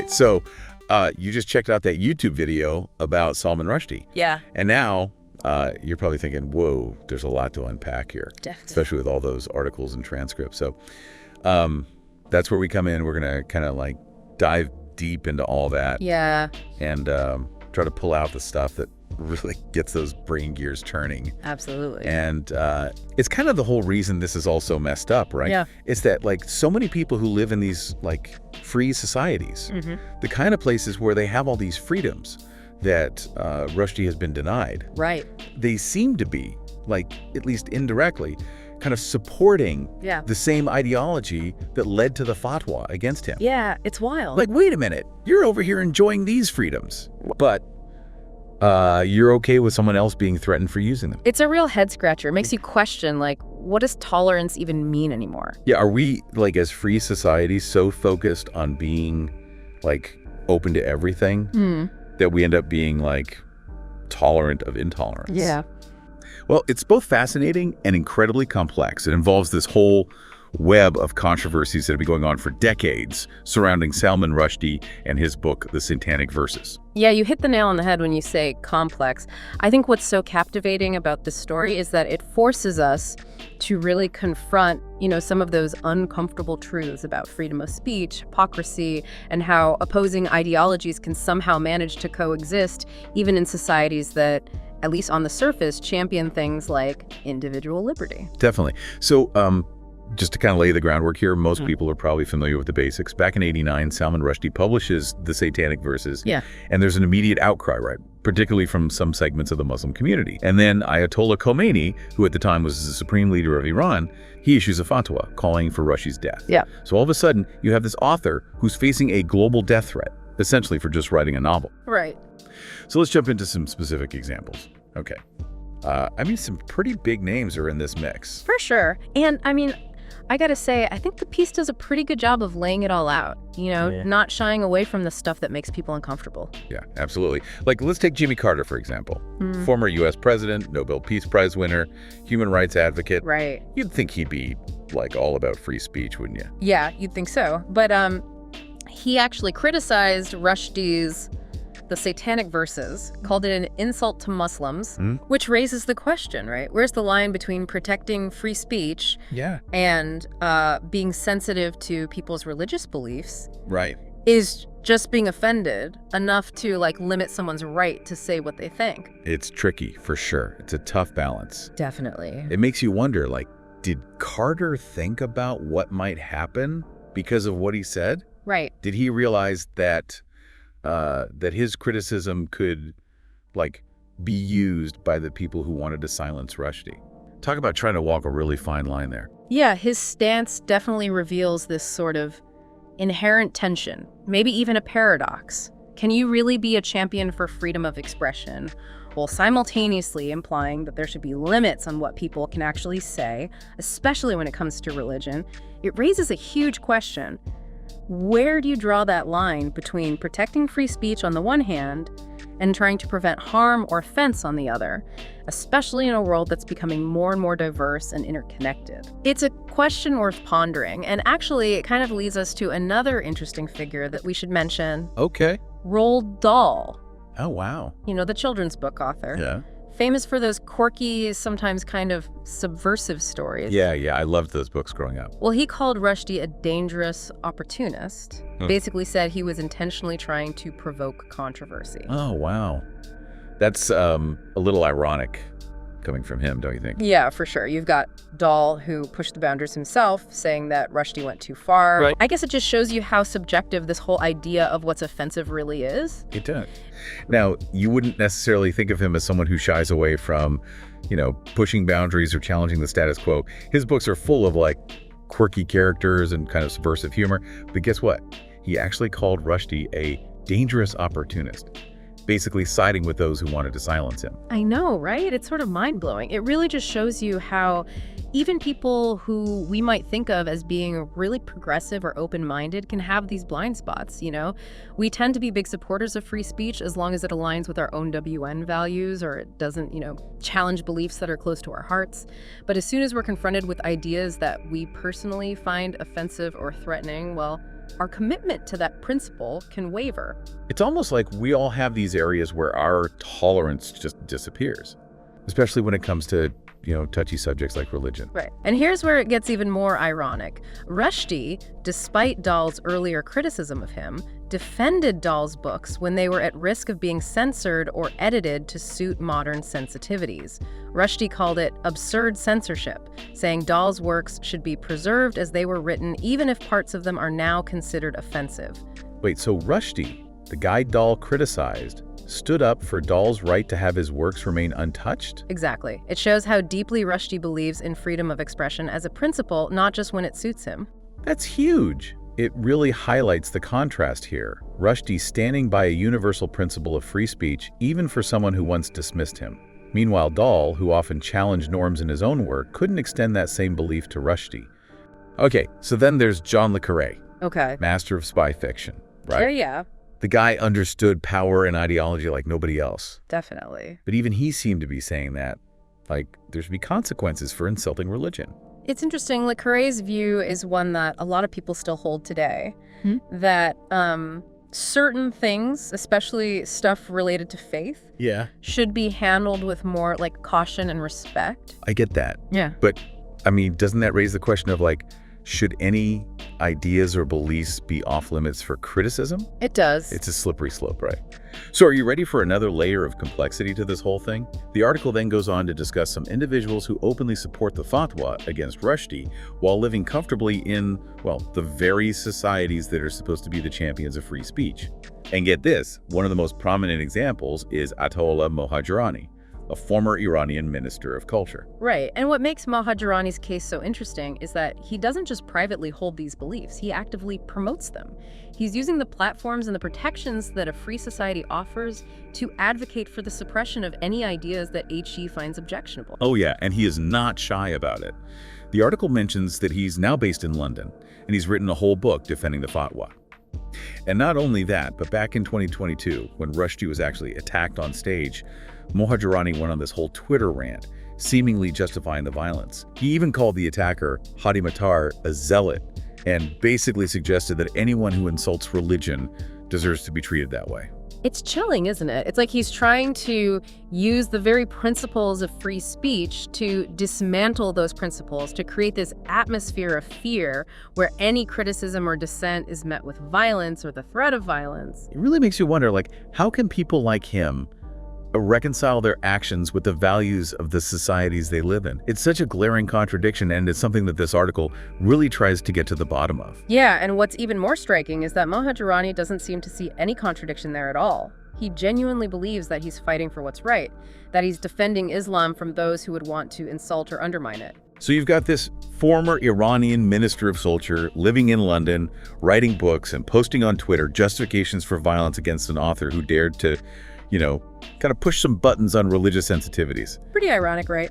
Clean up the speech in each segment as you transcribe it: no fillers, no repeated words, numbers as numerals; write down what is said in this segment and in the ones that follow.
right. So you just checked out that YouTube video about Salman Rushdie. Yeah. And now you're probably thinking, whoa, there's a lot to unpack here. Definitely. Especially with all those articles and transcripts. So that's where we come in. We're going to kind of like dive deep into all that. Yeah. And try to pull out the stuff that really gets those brain gears turning. Absolutely. And it's kind of the whole reason this is all so messed up, right? Yeah. It's that like so many people who live in these like free societies, the kind of places where they have all these freedoms that Rushdie has been denied. Right. They seem to be, like, at least indirectly, kind of supporting the same ideology that led to the fatwa against him. Yeah, it's wild. Like, wait a minute, you're over here enjoying these freedoms, but you're okay with someone else being threatened for using them. It's a real head scratcher. It makes you question, like, what does tolerance even mean anymore? Yeah, are we, like, as free societies, so focused on being, like, open to everything that we end up being, like, tolerant of intolerance? Yeah. Well, it's both fascinating and incredibly complex. It involves this whole web of controversies that have been going on for decades surrounding Salman Rushdie and his book, The Satanic Verses. Yeah, you hit the nail on the head when you say complex. I think what's so captivating about this story is that it forces us to really confront, some of those uncomfortable truths about freedom of speech, hypocrisy, and how opposing ideologies can somehow manage to coexist, even in societies that, at least on the surface, champion things like individual liberty. Definitely. So, just to kind of lay the groundwork here, most people are probably familiar with the basics. Back in '89, Salman Rushdie publishes The Satanic Verses. Yeah. And there's an immediate outcry, right? Particularly from some segments of the Muslim community. And then Ayatollah Khomeini, who at the time was the supreme leader of Iran, he issues a fatwa calling for Rushdie's death. Yeah. So all of a sudden, you have this author who's facing a global death threat, essentially for just writing a novel. Right. So let's jump into some specific examples. Okay. Some pretty big names are in this mix. For sure. And I gotta say, I think the piece does a pretty good job of laying it all out, not shying away from the stuff that makes people uncomfortable. Yeah, absolutely. Like, let's take Jimmy Carter, for example. Former U.S. president, Nobel Peace Prize winner, human rights advocate. Right. You'd think he'd be, like, all about free speech, wouldn't you? Yeah, you'd think so. But he actually criticized Rushdie's The Satanic Verses, called it an insult to Muslims, which raises the question, right? Where's the line between protecting free speech and being sensitive to people's religious beliefs? Right. Is just being offended enough to, like, limit someone's right to say what they think? It's tricky, for sure. It's a tough balance. Definitely. It makes you wonder, like, did Carter think about what might happen because of what he said? Right. Did he realize that his criticism could, like, be used by the people who wanted to silence Rushdie? Talk about trying to walk a really fine line there. Yeah, his stance definitely reveals this sort of inherent tension, maybe even a paradox. Can you really be a champion for freedom of expression while simultaneously implying that there should be limits on what people can actually say, especially when it comes to religion? It raises a huge question. Where do you draw that line between protecting free speech on the one hand and trying to prevent harm or offense on the other, especially in a world that's becoming more and more diverse and interconnected? It's a question worth pondering, and actually it kind of leads us to another interesting figure that we should mention. Okay. Roald Dahl. Oh, wow. The children's book author. Yeah. Famous for those quirky, sometimes kind of subversive stories. Yeah, I loved those books growing up. Well, he called Rushdie a dangerous opportunist. Basically said he was intentionally trying to provoke controversy. Oh, wow. That's a little ironic coming from him, don't you think? Yeah, for sure. You've got Dahl, who pushed the boundaries himself, saying that Rushdie went too far. Right. I guess it just shows you how subjective this whole idea of what's offensive really is. It does. Now, you wouldn't necessarily think of him as someone who shies away from, pushing boundaries or challenging the status quo. His books are full of, like, quirky characters and kind of subversive humor. But guess what? He actually called Rushdie a dangerous opportunist, basically siding with those who wanted to silence him. I know, right? It's sort of mind-blowing. It really just shows you how even people who we might think of as being really progressive or open-minded can have these blind spots, We tend to be big supporters of free speech as long as it aligns with our own WN values or it doesn't, challenge beliefs that are close to our hearts. But as soon as we're confronted with ideas that we personally find offensive or threatening, well, our commitment to that principle can waver. It's almost like we all have these areas where our tolerance just disappears, especially when it comes to, touchy subjects like religion. Right. And here's where it gets even more ironic. Rushdie, despite Dahl's earlier criticism of him, defended Dahl's books when they were at risk of being censored or edited to suit modern sensitivities. Rushdie called it absurd censorship, saying Dahl's works should be preserved as they were written, even if parts of them are now considered offensive. Wait, so Rushdie, the guy Dahl criticized, stood up for Dahl's right to have his works remain untouched? Exactly. It shows how deeply Rushdie believes in freedom of expression as a principle, not just when it suits him. That's huge. It really highlights the contrast here. Rushdie standing by a universal principle of free speech, even for someone who once dismissed him. Meanwhile, Dahl, who often challenged norms in his own work, couldn't extend that same belief to Rushdie. Okay, so then there's John le Carré, Okay. master of spy fiction, right? Yeah. The guy understood power and ideology like nobody else. Definitely. But even he seemed to be saying that, there should be consequences for insulting religion. It's interesting. Le Carré's view is one that a lot of people still hold today, that certain things, especially stuff related to faith, should be handled with more caution and respect. I get that. Yeah. But, doesn't that raise the question of should any ideas or beliefs be off limits for criticism? It does. It's a slippery slope, right? So are you ready for another layer of complexity to this whole thing? The article then goes on to discuss some individuals who openly support the Fatwa against Rushdie while living comfortably in, the very societies that are supposed to be the champions of free speech. And get this, one of the most prominent examples is Ayatollah Mohajerani, a former Iranian minister of culture. Right. And what makes Mohajerani's case so interesting is that he doesn't just privately hold these beliefs, he actively promotes them. He's using the platforms and the protections that a free society offers to advocate for the suppression of any ideas that HE finds objectionable. Oh yeah, and he is not shy about it. The article mentions that he's now based in London, and he's written a whole book defending the Fatwa. And not only that, but back in 2022, when Rushdie was actually attacked on stage, Mohajerani went on this whole Twitter rant, seemingly justifying the violence. He even called the attacker, Hadi Matar, a zealot, and basically suggested that anyone who insults religion deserves to be treated that way. It's chilling, isn't it? It's like he's trying to use the very principles of free speech to dismantle those principles, to create this atmosphere of fear where any criticism or dissent is met with violence or the threat of violence. It really makes you wonder, how can people like him reconcile their actions with the values of the societies they live in? It's such a glaring contradiction, and it's something that this article really tries to get to the bottom of. Yeah, and what's even more striking is that Mohajerani doesn't seem to see any contradiction there at all. He genuinely believes that he's fighting for what's right, that he's defending Islam from those who would want to insult or undermine it. So you've got this former Iranian minister of culture living in London, writing books and posting on Twitter justifications for violence against an author who dared to kind of push some buttons on religious sensitivities. Pretty ironic, right?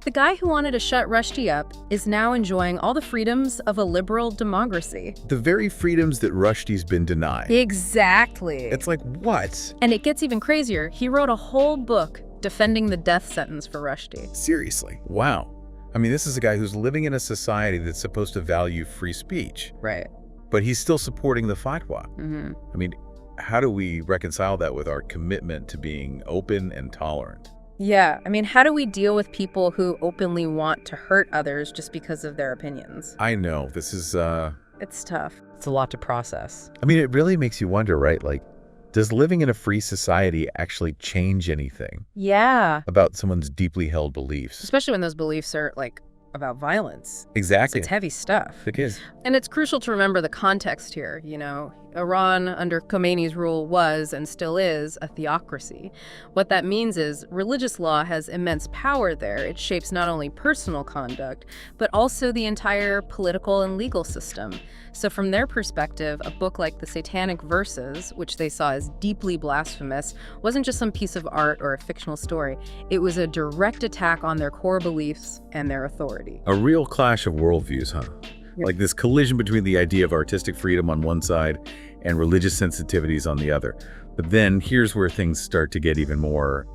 The guy who wanted to shut Rushdie up is now enjoying all the freedoms of a liberal democracy. The very freedoms that Rushdie's been denied. Exactly. It's what? And it gets even crazier. He wrote a whole book defending the death sentence for Rushdie. Seriously? Wow. This is a guy who's living in a society that's supposed to value free speech. Right. But he's still supporting the Fatwa. Mm-hmm. How do we reconcile that with our commitment to being open and tolerant? Yeah, how do we deal with people who openly want to hurt others just because of their opinions? I know, this is, It's tough. It's a lot to process. It really makes you wonder, right? Does living in a free society actually change anything? Yeah. About someone's deeply held beliefs? Especially when those beliefs are, about violence. Exactly. It's heavy stuff. It is. And it's crucial to remember the context here, Iran under Khomeini's rule was and still is a theocracy. What that means is religious law has immense power there. It shapes not only personal conduct, but also the entire political and legal system. So from their perspective, a book like the Satanic Verses, which they saw as deeply blasphemous, wasn't just some piece of art or a fictional story. It was a direct attack on their core beliefs and their authority. A real clash of worldviews, huh? This collision between the idea of artistic freedom on one side and religious sensitivities on the other. But then here's where things start to get even more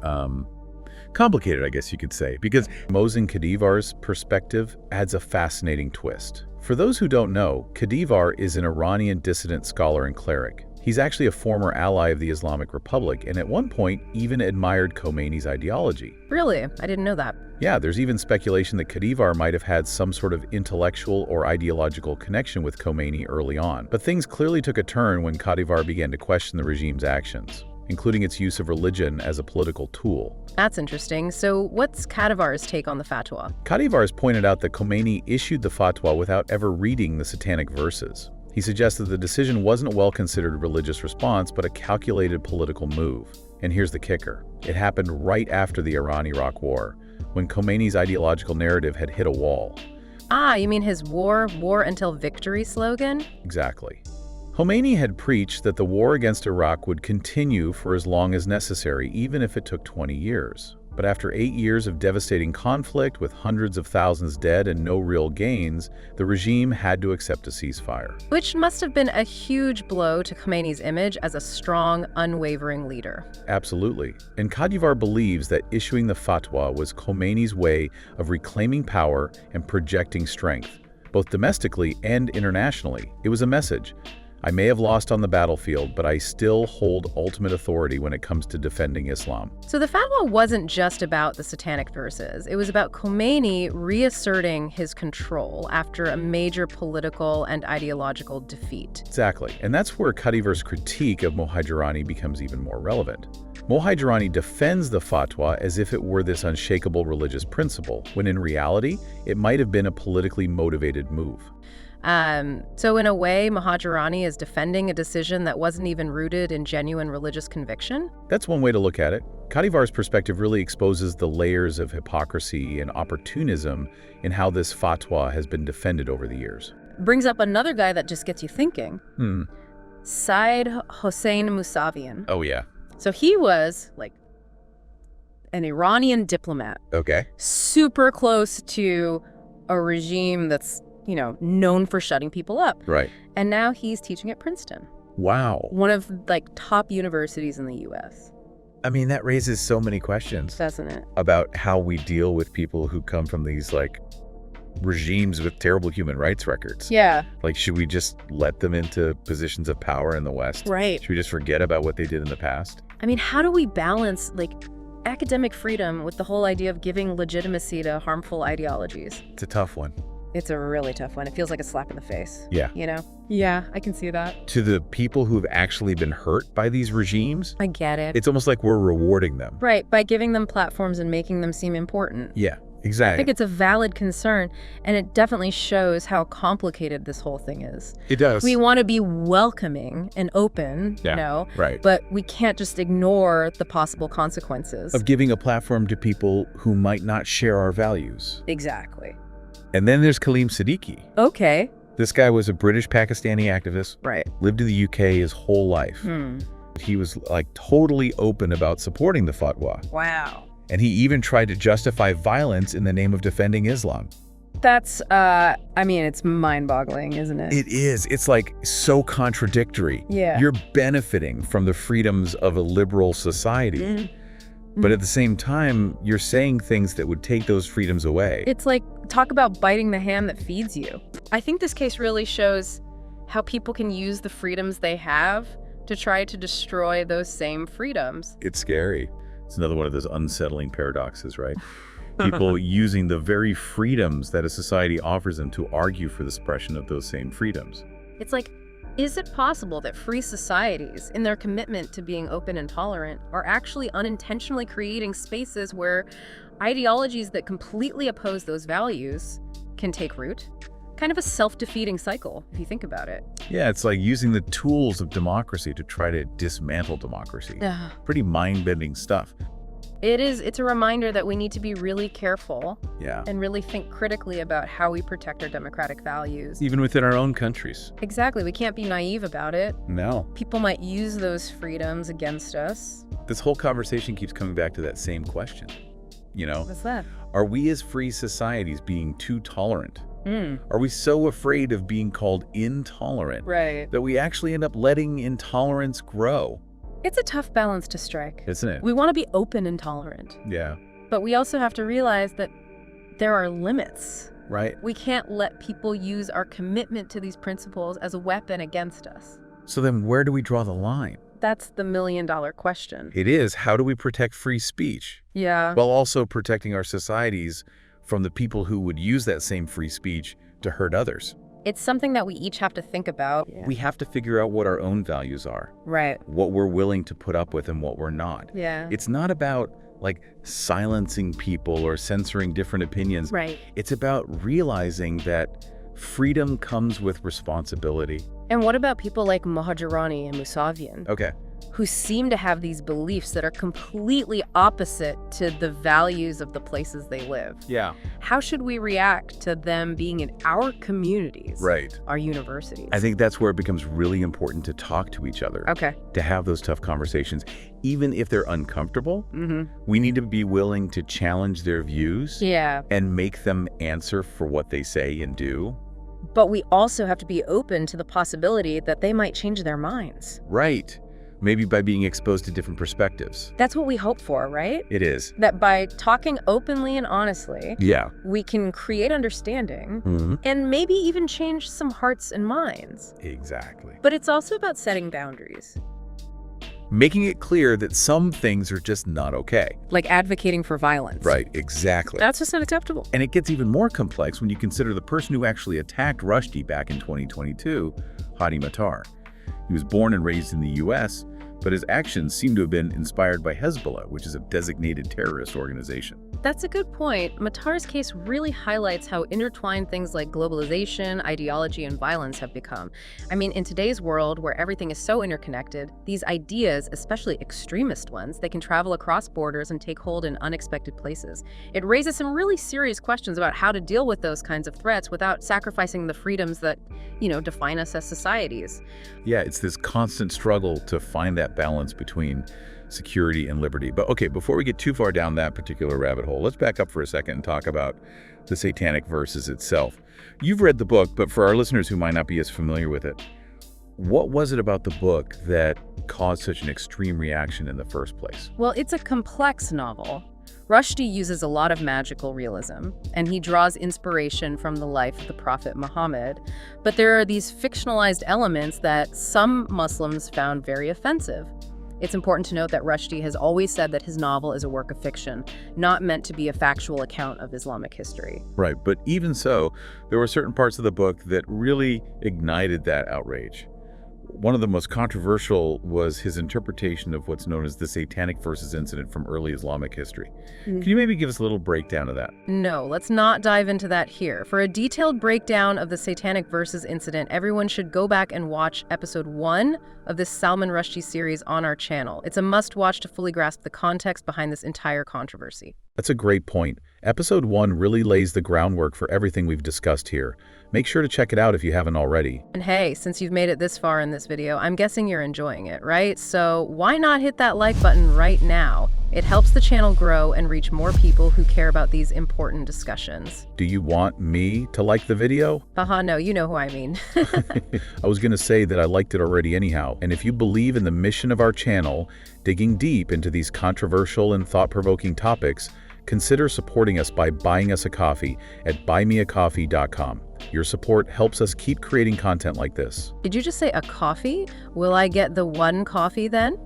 complicated, I guess you could say, because Mohsen Kadivar's perspective adds a fascinating twist. For those who don't know, Kadivar is an Iranian dissident scholar and cleric. He's actually a former ally of the Islamic Republic and at one point even admired Khomeini's ideology. Really? I didn't know that. Yeah, there's even speculation that Kadivar might have had some sort of intellectual or ideological connection with Khomeini early on. But things clearly took a turn when Kadivar began to question the regime's actions, including its use of religion as a political tool. That's interesting. So what's Kadivar's take on the fatwa? Kadivar has pointed out that Khomeini issued the fatwa without ever reading the Satanic verses. He suggests that the decision wasn't a well-considered religious response, but a calculated political move. And here's the kicker. It happened right after the Iran-Iraq War, when Khomeini's ideological narrative had hit a wall. Ah, you mean his war until victory slogan? Exactly. Khomeini had preached that the war against Iraq would continue for as long as necessary, even if it took 20 years. But after 8 years of devastating conflict with hundreds of thousands dead and no real gains, the regime had to accept a ceasefire. Which must have been a huge blow to Khomeini's image as a strong, unwavering leader. Absolutely. And Kadivar believes that issuing the fatwa was Khomeini's way of reclaiming power and projecting strength, both domestically and internationally. It was a message. I may have lost on the battlefield, but I still hold ultimate authority when it comes to defending Islam. So the fatwa wasn't just about the Satanic verses. It was about Khomeini reasserting his control after a major political and ideological defeat. Exactly. And that's where Kadivar's critique of Mohajerani becomes even more relevant. Mohajerani defends the fatwa as if it were this unshakable religious principle, when in reality, it might have been a politically motivated move. So in a way, Mohajerani is defending a decision that wasn't even rooted in genuine religious conviction? That's one way to look at it. Kadivar's perspective really exposes the layers of hypocrisy and opportunism in how this fatwa has been defended over the years. Brings up another guy that just gets you thinking. Said Hossein Mousavian. Oh, yeah. So he was, like, an Iranian diplomat. Okay. Super close to a regime that's, known for shutting people up. Right. And now he's teaching at Princeton. Wow. One of, top universities in the U.S. I mean, that raises so many questions. Doesn't it? About how we deal with people who come from these, regimes with terrible human rights records. Yeah. Should we just let them into positions of power in the West? Right. Should we just forget about what they did in the past? I mean, how do we balance, academic freedom with the whole idea of giving legitimacy to harmful ideologies? It's a tough one. It's a really tough one. It feels like a slap in the face. Yeah. Yeah, I can see that. To the people who've actually been hurt by these regimes, I get it. it's almost like we're rewarding them. Right, by giving them platforms and making them seem important. Yeah, I exactly. think it's a valid concern, and it definitely shows how complicated this whole thing is. It does. We want to be welcoming and open, right. but we can't just ignore the possible consequences. Of giving a platform to people who might not share our values. Exactly. And then there's Kaleem Siddiqui. Okay. This guy was a British Pakistani activist. Right. Lived in the UK his whole life. He was totally open about supporting the fatwa. Wow. And he even tried to justify violence in the name of defending Islam. That's, it's mind-boggling, isn't it? It is. It's so contradictory. Yeah. You're benefiting from the freedoms of a liberal society. But at the same time, you're saying things that would take those freedoms away. It's talk about biting the hand that feeds you. I think this case really shows how people can use the freedoms they have to try to destroy those same freedoms. It's scary. It's another one of those unsettling paradoxes, right? People using the very freedoms that a society offers them to argue for the suppression of those same freedoms. It's is it possible that free societies, in their commitment to being open and tolerant, are actually unintentionally creating spaces where ideologies that completely oppose those values can take root? Kind of a self-defeating cycle, if you think about it. Yeah, it's like using the tools of democracy to try to dismantle democracy. Pretty mind-bending stuff. It's a reminder that we need to be really careful and really think critically about how we protect our democratic values. Even within our own countries. Exactly. We can't be naive about it. No. People might use those freedoms against us. This whole conversation keeps coming back to that same question. What's that? Are we as free societies being too tolerant? Are we so afraid of being called intolerant that we actually end up letting intolerance grow? It's a tough balance to strike. Isn't it? We want to be open and tolerant. Yeah. But we also have to realize that there are limits Right. We can't let people use our commitment to these principles as a weapon against us. So then where do we draw the line? That's the million-dollar question. It is, how do we protect free speech? Yeah. While also protecting our societies from the people who would use that same free speech to hurt others. It's something that we each have to think about. We have to figure out what our own values are, Right. what we're willing to put up with and what we're not. Yeah. It's not about like silencing people or censoring different opinions. Right. It's about realizing that freedom comes with responsibility. And what about people like Mohajerani and Mousavian, Okay. who seem to have these beliefs that are completely opposite to the values of the places they live? Yeah. How should we react to them being in our communities, Right. our universities? I think that's where it becomes really important to talk to each other, Okay. to have those tough conversations. Even if they're uncomfortable, we need to be willing to challenge their views Yeah. and make them answer for what they say and do. But we also have to be open to the possibility that they might change their minds. Right. Maybe by being exposed to different perspectives. That's what we hope for, right? It is. That by talking openly and honestly, Yeah. we can create understanding Mhm. and maybe even change some hearts and minds. Exactly. But it's also about setting boundaries, Making it clear that some things are just not okay. like advocating for violence. Right, exactly. That's just unacceptable. And it gets even more complex when you consider the person who actually attacked Rushdie back in 2022, Hadi Matar. He was born and raised in the US, but his actions seem to have been inspired by Hezbollah, which is a designated terrorist organization. That's a good point. Matar's case really highlights how intertwined things like globalization, ideology, and violence have become. I mean, in today's world where everything is so interconnected, these ideas, especially extremist ones, they can travel across borders and take hold in unexpected places. It raises some really serious questions about how to deal with those kinds of threats without sacrificing the freedoms that, define us as societies. Yeah, it's this constant struggle to find that balance between security and liberty. But okay, before we get too far down that particular rabbit hole, let's back up for a second and talk about the Satanic Verses itself. You've read the book, but for our listeners who might not be as familiar with it, what was it about the book that caused such an extreme reaction in the first place? Well, it's a complex novel. Rushdie uses a lot of magical realism, and he draws inspiration from the life of the Prophet Muhammad. But there are these fictionalized elements that some Muslims found very offensive. It's important to note that Rushdie has always said that his novel is a work of fiction, not meant to be a factual account of Islamic history. Right, but even so, there were certain parts of the book that really ignited that outrage. One of the most controversial was his interpretation of what's known as the Satanic Verses incident from early Islamic history. Can you maybe give us a little breakdown of that? No, let's not dive into that here. For a detailed breakdown of the Satanic Verses incident, everyone should go back and watch episode 1 of this Salman Rushdie series on our channel. It's a must-watch to fully grasp the context behind this entire controversy. That's a great point. Episode 1 really lays the groundwork for everything we've discussed here. Make sure to check it out if you haven't already. And hey, since you've made it this far in this video, I'm guessing you're enjoying it, right? So why not hit that like button right now? It helps the channel grow and reach more people who care about these important discussions. Do you want me to like the video? Haha, no, you know who I mean. I was going to say that I liked it already anyhow. And if you believe in the mission of our channel, digging deep into these controversial and thought-provoking topics, consider supporting us by buying us a coffee at buymeacoffee.com. Your support helps us keep creating content like this. Did you just say a coffee? Will I get the one coffee then?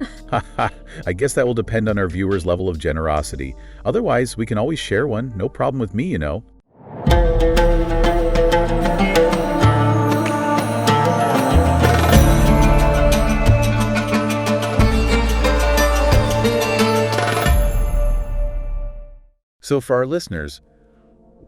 I guess that will depend on our viewers' level of generosity. Otherwise, we can always share one. No problem with me, So for our listeners,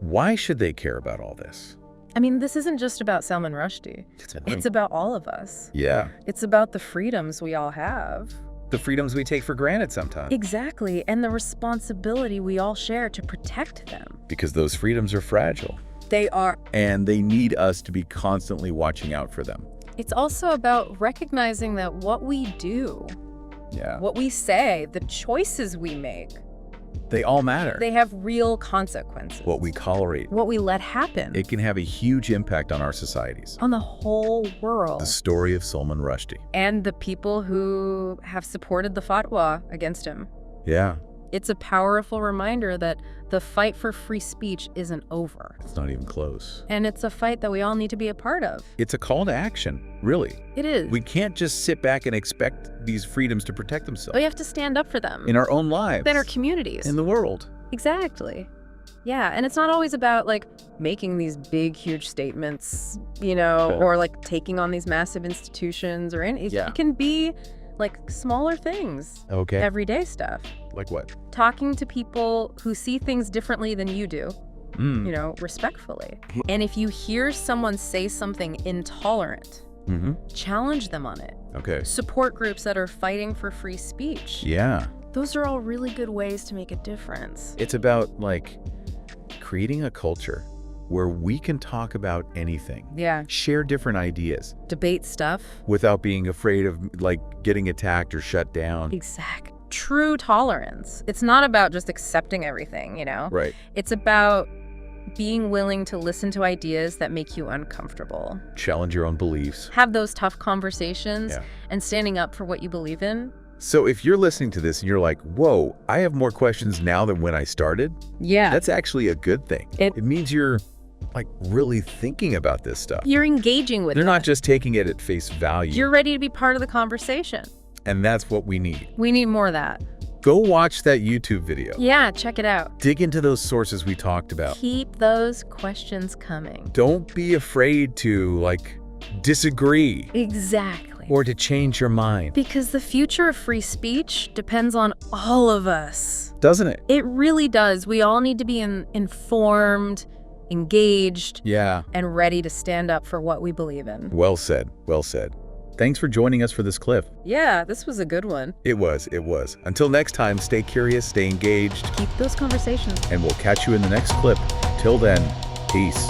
why should they care about all this? I mean, this isn't just about Salman Rushdie. It's about all of us. Yeah. It's about the freedoms we all have. The freedoms we take for granted sometimes. Exactly, and the responsibility we all share to protect them. Because those freedoms are fragile. They are. And they need us to be constantly watching out for them. It's also about recognizing that what we do, Yeah. what we say, the choices we make, They all matter. they have real consequences. What we tolerate, What we let happen. it can have a huge impact on our societies. On the whole world. The story of Salman Rushdie. And the people who have supported the Fatwa against him. Yeah. It's a powerful reminder that the fight for free speech isn't over. It's not even close. And it's a fight that we all need to be a part of. It's a call to action, really. It is. We can't just sit back and expect these freedoms to protect themselves. We have to stand up for them. In our own lives. In our communities. In the world. Exactly. Yeah, and it's not always about, like, making these big, huge statements, you know, or, like, taking on these massive institutions or anything. Yeah. It can be, like, smaller things. Okay. Everyday stuff. Like what? Talking to people who see things differently than you do, you know, respectfully. And if you hear someone say something intolerant, challenge them on it. Okay. Support groups that are fighting for free speech. Yeah. Those are all really good ways to make a difference. It's about, like, creating a culture where we can talk about anything. Yeah. Share different ideas. Debate stuff. Without being afraid of, like, getting attacked or shut down. Exact. True tolerance. It's not about just accepting everything, you know? Right. It's about being willing to listen to ideas that make you uncomfortable. Challenge your own beliefs. Have those tough conversations Yeah. and standing up for what you believe in. So if you're listening to this and you're like, whoa, I have more questions now than when I started, Yeah. that's actually a good thing. It means you're, like, really thinking about this stuff. You're engaging with They're it. not just taking it at face value. You're ready to be part of the conversation. And that's what we need. We need more of that. Go watch that YouTube video. Yeah, check it out. Dig into those sources we talked about. Keep those questions coming. Don't be afraid to, like, disagree Exactly. or to change your mind. Because the future of free speech depends on all of us. Doesn't it? It really does. We all need to be informed, engaged, Yeah. and ready to stand up for what we believe in. Well said. Well said. Thanks for joining us for this clip. Yeah, this was a good one. It was. Until next time, stay curious, stay engaged, Keep those conversations. and we'll catch you in the next clip. Till then, peace.